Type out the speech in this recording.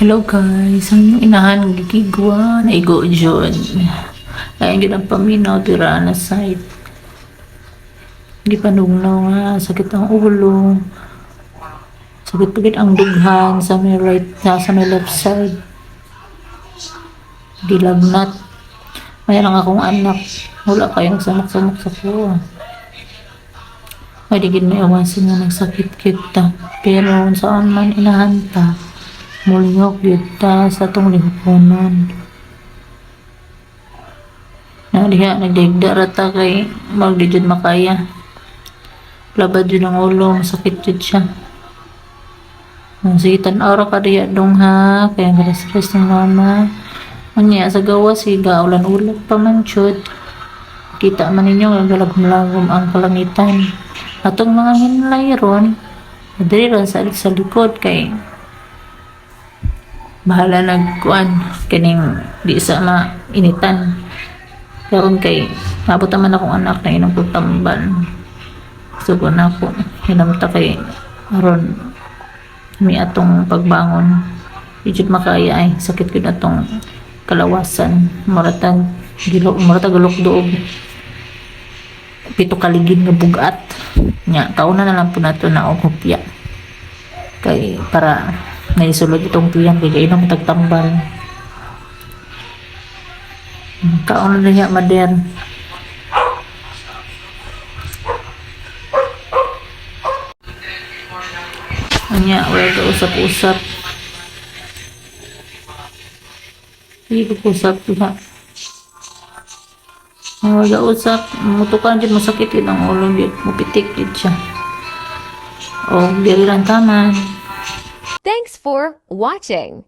Hello guys, ang inahan gigigwa na igo jud. Ay gyud ang paminaw dira na side. Di panugnaw nga sakit ang ulo. Sakit pagit ang dughan sa may right sa may left side. Dilagnat. Mayroon akong anak. Wala kayo nagsamak-samak sa kuha. Ay di gid may awasin nga nagsakit kita. Pero saan man inahanta. Mulihok yuta sa tong lihukonon. Na diha nagdigda rata kay magdi jud makaya. Labad jud ang ulo, masakit jud siya. Ang sigitan ara ka diha dong ha, kaya galas-galas ng mama. Unya sa gawas siga ulan-ulan pa man jud. Kita man ninyo galagom-lagom ang kalangitan. Atong mga hinlay ron, diri ron sa likod kay bahala nagkuan kining di sa mainitan karon kay nabot man akong anak na inong tambal sugo na ako hinamta kay aron mi atong pagbangon ijud makaya ay sakit gud atong kalawasan maratag gulok duog pito kaligid nga bugat nya kauna na lang po nato na og hupya kay para naisulod itong piyang kay inom tagtambal kaon na niya mader anya wala ka usap-usap hindi ko usap diha wala usap mutukan dyan masakit yun ang ulo yun mupitik yun siya o diri lang taman. Thanks for watching.